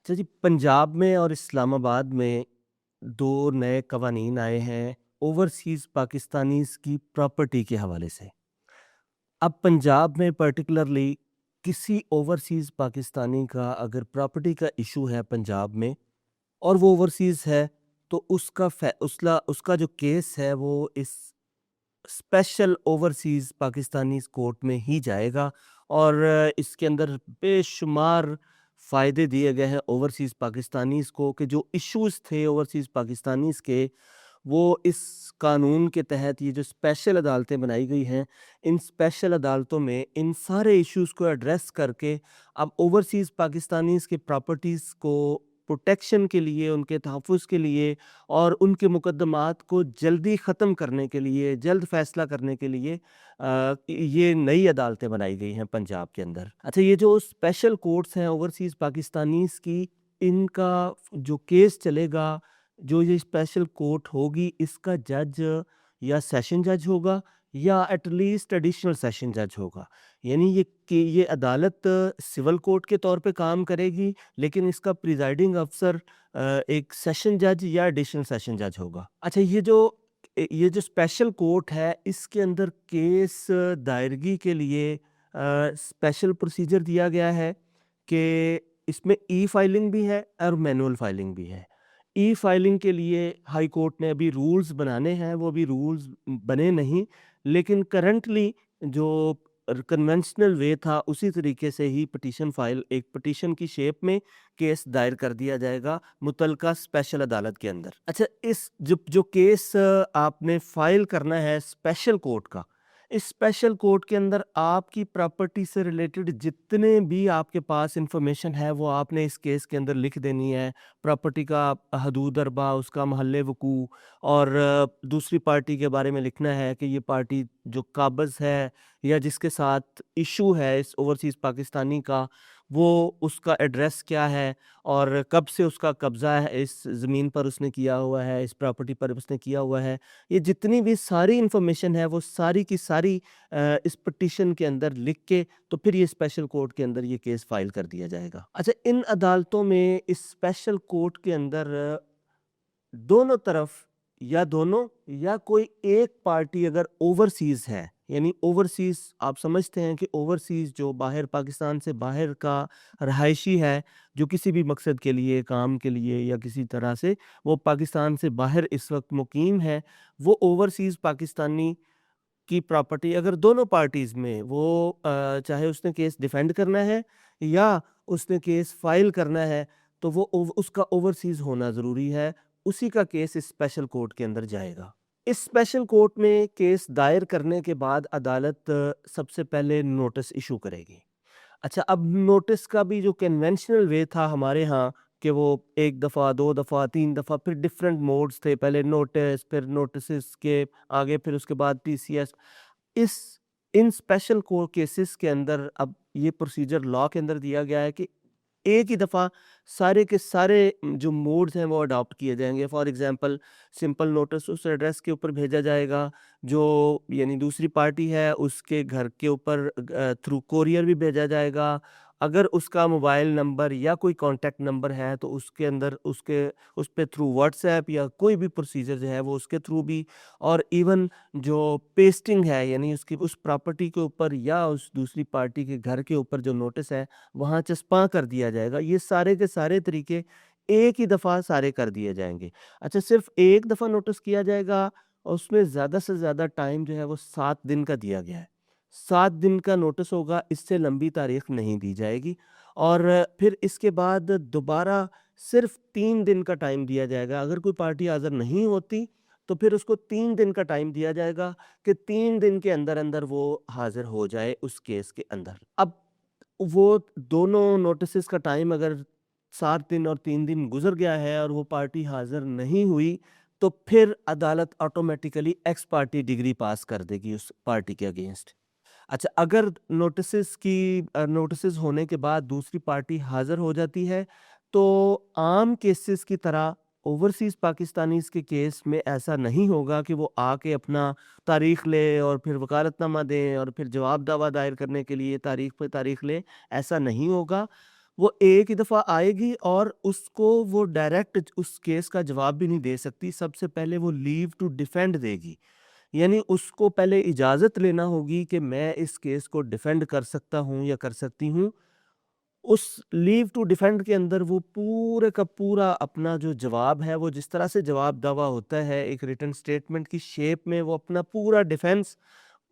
अच्छा जी, पंजाब में और इस्लामाबाद में 2 नए कवानीन आए हैं ओवरसीज़ पाकिस्तानीज़ की प्रॉपर्टी के हवाले से। अब पंजाब में पर्टिकुलरली किसी ओवरसीज़ पाकिस्तानी का अगर प्रॉपर्टी का इश्यू है पंजाब में और वो ओवरसीज़ है, तो उसका उसका जो केस है वो इस स्पेशल ओवरसीज़ पाकिस्तानीज़ कोर्ट में ही जाएगा और इसके अंदर बेशुमार फ़ायदे दिए गए हैं ओवरसीज़ पाकिस्तानीज़ को कि जो इश्यूज़ थे ओवरसीज़ पाकिस्तानीज़ के, वो इस कानून के तहत ये जो स्पेशल अदालतें बनाई गई हैं, इन स्पेशल अदालतों में इन सारे इश्यूज़ को एड्रेस करके अब ओवरसीज़ पाकिस्तानीज़ के प्रॉपर्टीज़ को प्रोटेक्शन के लिए, उनके तहफ़्फ़ुज़ के लिए और उनके मुकद्दमात को जल्दी ख़त्म करने के लिए, जल्द फ़ैसला करने के लिए ये नई अदालतें बनाई गई हैं पंजाब के अंदर। अच्छा, ये जो स्पेशल कोर्ट्स हैं ओवरसीज़ पाकिस्तानीज़ की, इनका जो केस चलेगा, जो ये स्पेशल कोर्ट होगी, इसका जज या सेशन जज होगा या एट लीस्ट एडिशनल सेशन जज होगा। यानी ये अदालत सिविल कोर्ट के तौर पे काम करेगी, लेकिन इसका प्रिज़ाइडिंग अफ़सर एक सेशन जज या एडिशनल सेशन जज होगा। अच्छा, ये जो स्पेशल कोर्ट है, इसके अंदर केस दायरगी के लिए स्पेशल प्रोसीजर दिया गया है कि इसमें ई-फाइलिंग भी है और मैनुअल फाइलिंग भी है। ई-फाइलिंग के लिए हाई कोर्ट ने अभी रूल्स बनाने हैं, वो अभी रूल्स बने नहीं, लेकिन करंटली जो कन्वेंशनल वे था, उसी तरीके से ही एक पिटीशन की शेप में केस दायर कर दिया जाएगा मुतलका स्पेशल अदालत के अंदर। अच्छा, इस जो केस आपने फाइल करना है स्पेशल कोर्ट का, इस स्पेशल कोर्ट के अंदर आपकी प्रॉपर्टी से रिलेटेड जितने भी आपके पास इंफॉर्मेशन है, वो आपने इस केस के अंदर लिख देनी है। प्रॉपर्टी का हदूद अरबा, उसका महल्ले वकूअ और दूसरी पार्टी के बारे में लिखना है कि ये पार्टी जो काबज़ है या जिसके साथ इश्यू है इस ओवरसीज़ पाकिस्तानी का, वो उसका एड्रेस क्या है और कब से उसका कब्ज़ा है, इस ज़मीन पर उसने किया हुआ है, इस प्रॉपर्टी पर उसने किया हुआ है। ये जितनी भी सारी इन्फॉर्मेशन है, वो सारी की सारी इस पिटीशन के अंदर लिख के तो फिर ये स्पेशल कोर्ट के अंदर ये केस फाइल कर दिया जाएगा। अच्छा, इन अदालतों में इस स्पेशल कोर्ट के अंदर दोनों तरफ या दोनों या कोई एक पार्टी अगर ओवरसीज़ है, यानी ओवरसीज़ आप समझते हैं कि ओवरसीज़ जो बाहर पाकिस्तान से बाहर का रहायशी है, जो किसी भी मकसद के लिए, काम के लिए या किसी तरह से वो पाकिस्तान से बाहर इस वक़्त मुक़ीम है, वो ओवरसीज़ पाकिस्तानी की प्रॉपर्टी अगर दोनों पार्टीज़ में वो चाहे उसने केस डिफेंड करना है या उसने केस फाइल करना है, तो वो उसका ओवरसीज़ होना ज़रूरी है। उसी का केस इस स्पेशल कोर्ट के अंदर जाएगा। इस स्पेशल कोर्ट में केस दायर करने के बाद अदालत सबसे पहले नोटिस इश्यू करेगी। अच्छा, अब नोटिस का भी जो कन्वेंशनल वे था हमारे यहाँ कि वो 1 दफ़ा, 2 दफ़ा, 3 दफ़ा फिर डिफरेंट मोड्स थे। पहले नोटिस, फिर नोटिसेस के आगे फिर उसके बाद टीसीएस। इस इन स्पेशल को केसेस के अंदर अब ये प्रोसीजर लॉ के अंदर दिया गया है कि एक ही दफ़ा सारे के सारे जो मोड्स हैं वो अडॉप्ट किए जाएँगे। फॉर एग्ज़ाम्पल सिंपल नोटिस उस एड्रेस के ऊपर भेजा जाएगा, जो यानी दूसरी पार्टी है उसके घर के ऊपर थ्रू कोरियर भी भेजा जाएगा। अगर उसका मोबाइल नंबर या कोई कॉन्टैक्ट नंबर है तो उसके अंदर उस पे थ्रू व्हाट्सएप या कोई भी प्रोसीजर जो है वो उसके थ्रू भी और इवन जो पेस्टिंग है यानी उसकी उस प्रॉपर्टी के ऊपर या उस दूसरी पार्टी के घर के ऊपर जो नोटिस है वहाँ चस्पा कर दिया जाएगा। ये सारे के सारे तरीके एक ही दफ़ा सारे कर दिए जाएँगे। अच्छा, सिर्फ़ एक दफ़ा नोटिस किया जाएगा और उसमें ज़्यादा से ज़्यादा टाइम जो है वो 7 दिन का दिया गया है। 7 दिन का नोटिस होगा, इससे लंबी तारीख नहीं दी जाएगी और फिर इसके बाद दोबारा सिर्फ़ 3 दिन का टाइम दिया जाएगा। अगर कोई पार्टी हाज़िर नहीं होती, तो फिर उसको 3 दिन का टाइम दिया जाएगा कि 3 दिन के अंदर-अंदर वो हाज़िर हो जाए उस केस के अंदर। अब वो दोनों नोटिसेस का टाइम अगर 7 दिन और 3 दिन गुज़र गया है और वो पार्टी हाज़िर नहीं हुई, तो फिर अदालत ऑटोमैटिकली एक्स पार्टी डिग्री पास कर देगी उस पार्टी के अगेंस्ट। अच्छा, अगर नोटिसेस होने के बाद दूसरी पार्टी हाज़िर हो जाती है, तो आम केसेस की तरह ओवरसीज़ पाकिस्तानीज़ के केस में ऐसा नहीं होगा कि वो आके अपना तारीख़ ले और फिर वकालतनामा दें और फिर जवाब दावा दायर करने के लिए तारीख़ पे तारीख़ लें, ऐसा नहीं होगा। वो एक ही दफ़ा आएगी और उसको वो डायरेक्ट उस केस का जवाब भी नहीं दे सकती। सबसे पहले वो लीव टू डिफेंड देगी। यानी उसको पहले इजाज़त लेना होगी कि मैं इस केस को डिफेंड कर सकता हूँ या कर सकती हूँ। उस लीव टू डिफेंड के अंदर वो पूरे का पूरा अपना जो जवाब है, वो जिस तरह से जवाब दावा होता है एक रिटन स्टेटमेंट की शेप में, वो अपना पूरा डिफेंस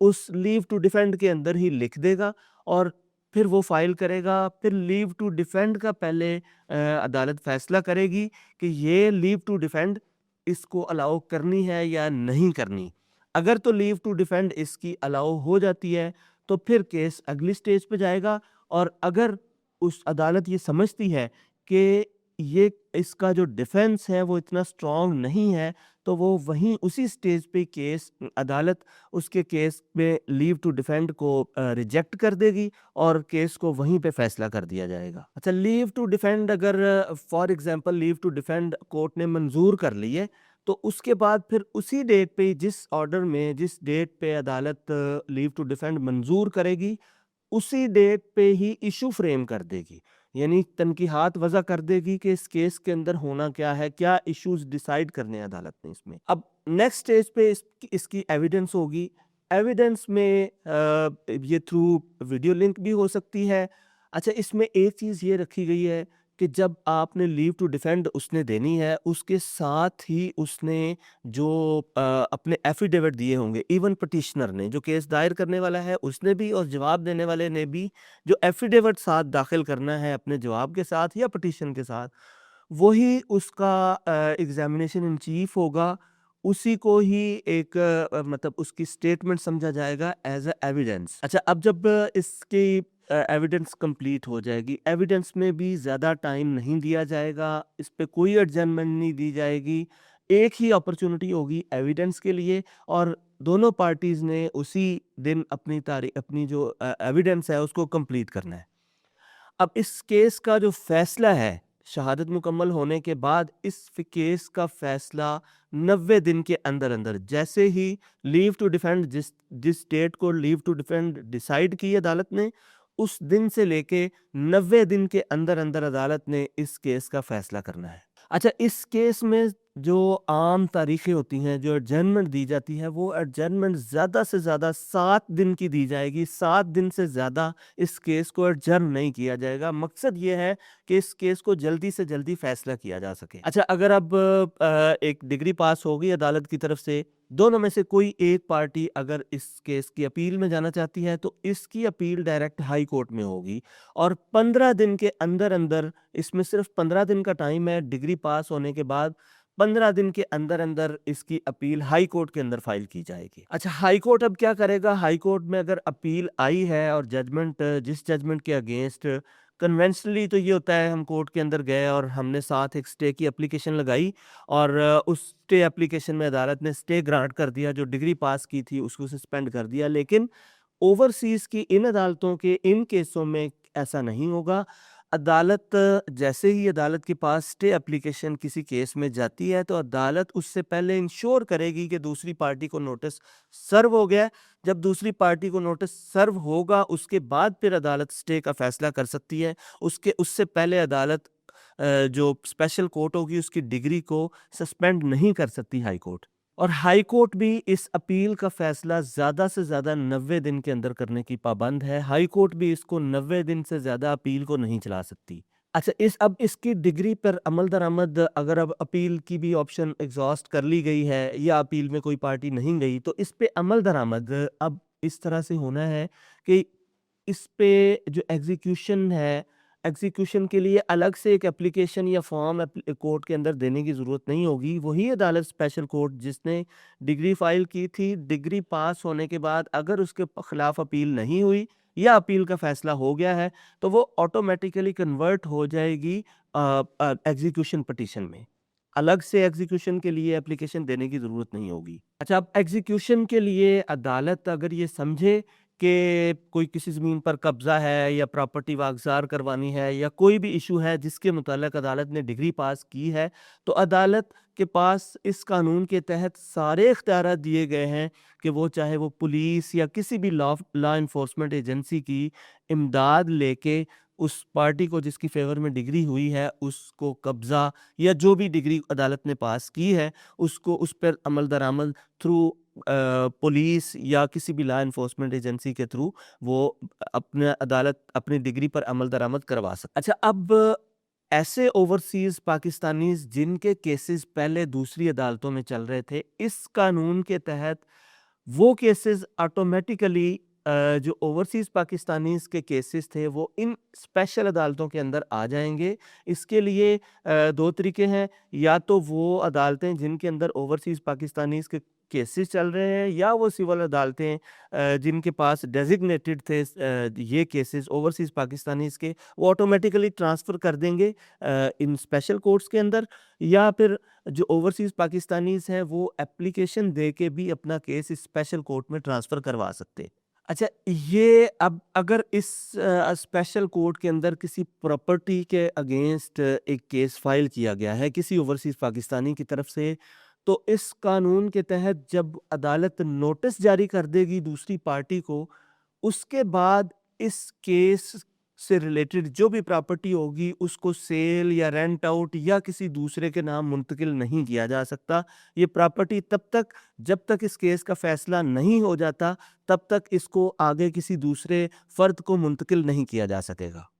उस लीव टू डिफेंड के अंदर ही लिख देगा और फिर वो फाइल करेगा। फिर लीव टू डिफेंड का पहले अदालत फैसला करेगी कि ये लीव टू डिफेंड इसको अलाउ करनी है या नहीं करनी। अगर तो लीव टू डिफेंड इसकी अलाउ हो जाती है तो फिर केस अगली स्टेज पे जाएगा। और अगर उस अदालत ये समझती है कि ये इसका जो डिफेंस है वो इतना स्ट्रांग नहीं है, तो वो वहीं उसी स्टेज पे केस अदालत उसके केस में लीव टू डिफेंड को रिजेक्ट कर देगी और केस को वहीं पे फैसला कर दिया जाएगा। अच्छा, लीव टू डिफेंड अगर for example leave to defend court ने मंजूर कर ली है, तो उसके बाद फिर उसी डेट पे जिस ऑर्डर में जिस डेट पे अदालत लीव टू डिफेंड मंजूर करेगी, उसी डेट पे ही इशू फ्रेम कर देगी। यानी तनकीहात वज़ा कर देगी कि इस केस के अंदर होना क्या है, क्या इश्यूज़ डिसाइड करने हैं अदालत ने इसमें। अब नेक्स्ट स्टेज पे इसकी एविडेंस होगी। एविडेंस में ये थ्रू वीडियो लिंक भी हो सकती है। अच्छा, इसमें एक चीज़ ये रखी गई है कि जब आपने लीव टू डिफेंड उसने देनी है, उसके साथ ही उसने जो अपने एफिडेविट दिए होंगे, इवन पिटिशनर ने जो केस दायर करने वाला है उसने भी और जवाब देने वाले ने भी जो एफिडेविट साथ दाखिल करना है अपने जवाब के साथ या पिटिशन के साथ, वही उसका एग्जामिनेशन इन चीफ होगा। उसी को ही एक मतलब उसकी स्टेटमेंट समझा जाएगा एज अ एविडेंस। अच्छा, अब जब इसकी एविडेंस कंप्लीट हो जाएगी, एविडेंस में भी ज़्यादा टाइम नहीं दिया जाएगा, इस पे कोई एडजमेंट नहीं दी जाएगी। एक ही अपॉर्चुनिटी होगी एविडेंस के लिए और दोनों पार्टीज़ ने उसी दिन अपनी जो एविडेंस है उसको कंप्लीट करना है। अब इस केस का जो फैसला है, शहादत मुकम्मल होने के बाद इस केस का फैसला 90 दिन के अंदर-अंदर, जैसे ही लीव टू डिफेंड जिस जिस डेट को लीव टू डिफेंड डिसाइड की अदालत ने, उस दिन से लेके 90 दिन के अंदर-अंदर अदालत ने इस केस का फैसला करना है। अच्छा, इस केस में जो आम तारीखें होती हैं, जो एडजर्नमेंट दी जाती है, वो एडजर्नमेंट ज़्यादा से ज़्यादा 7 दिन की दी जाएगी। 7 दिन से ज़्यादा इस केस को एडजर्न नहीं किया जाएगा। मकसद ये है कि इस केस को जल्दी से जल्दी फैसला किया जा सके। अच्छा, अगर अब एक डिग्री पास होगी अदालत की तरफ से, दोनों में से कोई एक पार्टी अगर इस केस की अपील में जाना चाहती है, तो इसकी अपील डायरेक्ट हाई कोर्ट में होगी और 15 दिन के अंदर-अंदर, इसमें सिर्फ 15 दिन का टाइम है डिग्री पास होने के बाद, 15 दिन के अंदर-अंदर इसकी अपील हाई कोर्ट के अंदर फाइल की जाएगी। अच्छा, हाई कोर्ट अब क्या करेगा? हाई कोर्ट में अगर अपील आई है और जजमेंट जिस जजमेंट के अगेंस्ट, कन्वेंशनली तो ये होता है हम कोर्ट के अंदर गए और हमने साथ एक स्टे की एप्लीकेशन लगाई और उस स्टे एप्लीकेशन में अदालत ने स्टे ग्रांट कर दिया, जो डिग्री पास की थी उसको सस्पेंड कर दिया। लेकिन ओवरसीज़ की इन अदालतों के इन केसों में ऐसा नहीं होगा। अदालत जैसे ही अदालत के पास स्टे एप्लीकेशन किसी केस में जाती है, तो अदालत उससे पहले इंश्योर करेगी कि दूसरी पार्टी को नोटिस सर्व हो गया है। जब दूसरी पार्टी को नोटिस सर्व होगा, उसके बाद फिर अदालत स्टे का फैसला कर सकती है। उससे पहले अदालत जो स्पेशल कोर्ट होगी उसकी डिग्री को सस्पेंड नहीं कर सकती हाई कोर्ट। और हाई कोर्ट भी इस अपील का फैसला ज़्यादा से ज़्यादा 90 दिन के अंदर करने की पाबंद है। हाई कोर्ट भी इसको 90 दिन से ज़्यादा अपील को नहीं चला सकती। अच्छा, अब इसकी डिग्री पर अमल दरामद, अगर अब अपील की भी ऑप्शन एग्ज़ॉस्ट कर ली गई है या अपील में कोई पार्टी नहीं गई, तो इस पे अमल दरामद अब इस तरह से होना है कि इस पे जो एग्ज़ीक्यूशन है, एग्ज़ीक्यूशन के लिए अलग से एक एप्लीकेशन या फॉर्म कोर्ट के अंदर देने की ज़रूरत नहीं होगी। वही अदालत स्पेशल कोर्ट जिसने डिग्री फ़ाइल की थी, डिग्री पास होने के बाद अगर उसके खिलाफ अपील नहीं हुई या अपील का फ़ैसला हो गया है, तो वो ऑटोमैटिकली कन्वर्ट हो जाएगी एग्ज़ीक्यूशन पिटीशन में। अलग से एग्ज़ीक्यूशन के लिए एप्लीकेशन देने की ज़रूरत नहीं होगी। अच्छा, अब एग्ज़ीक्यूशन के लिए अदालत अगर ये समझे कि कोई किसी ज़मीन पर कब्ज़ा है या प्रॉपर्टी वागज़ार करवानी है या कोई भी इश्यू है जिसके मुताल्लिक़ अदालत ने डिग्री पास की है, तो अदालत के पास इस कानून के तहत सारे इख्तियारात दिए गए हैं कि वो चाहे वो पुलिस या किसी भी लॉ एनफोर्समेंट एजेंसी की इमदाद लेके उस पार्टी को जिसकी फ़ेवर में डिग्री हुई है, उसको कब्ज़ा या जो भी डिग्री अदालत ने पास की है, उसको उस पर अमल दरामद थ्रू पुलिस या किसी भी लॉ एनफोर्समेंट एजेंसी के थ्रू वो अपने अदालत अपनी डिग्री पर अमल दरामद करवा सकता। अच्छा, अब ऐसे ओवरसीज़ पाकिस्तानीज़ जिनके केसेस पहले दूसरी अदालतों में चल रहे थे, इस कानून के तहत वो केसेस ऑटोमेटिकली जो ओवरसीज़ पाकिस्तानीज़ के केसेस थे वो इन स्पेशल अदालतों के अंदर आ जाएँगे। इसके लिए 2 तरीके हैं, या तो वो अदालतें जिनके अंदर ओवरसीज़ पाकिस्तानीज़ के केसेस चल रहे हैं, या वो सिविल अदालतें जिनके पास डेज़िग्नेटेड थे ये केसेस ओवरसीज़ पाकिस्तानीज़ के, वो ऑटोमेटिकली ट्रांसफ़र कर देंगे इन स्पेशल कोर्ट्स के अंदर, या फिर जो ओवरसीज़ पाकिस्तानीज़ हैं वो एप्लीकेशन दे के भी अपना केस इस स्पेशल कोर्ट में ट्रांसफ़र करवा सकते हैं। अच्छा, ये अब अगर इस स्पेशल कोर्ट के अंदर किसी प्रॉपर्टी के अगेंस्ट एक केस फाइल किया गया है किसी ओवरसीज़ पाकिस्तानी की तरफ से, तो इस कानून के तहत जब अदालत नोटिस जारी कर देगी दूसरी पार्टी को, उसके बाद इस केस से रिलेटेड जो भी प्रॉपर्टी होगी उसको सेल या रेंट आउट या किसी दूसरे के नाम मुंतकिल नहीं किया जा सकता। ये प्रॉपर्टी तब तक जब तक इस केस का फैसला नहीं हो जाता, तब तक इसको आगे किसी दूसरे फ़र्द को मुंतकिल नहीं किया जा सकेगा।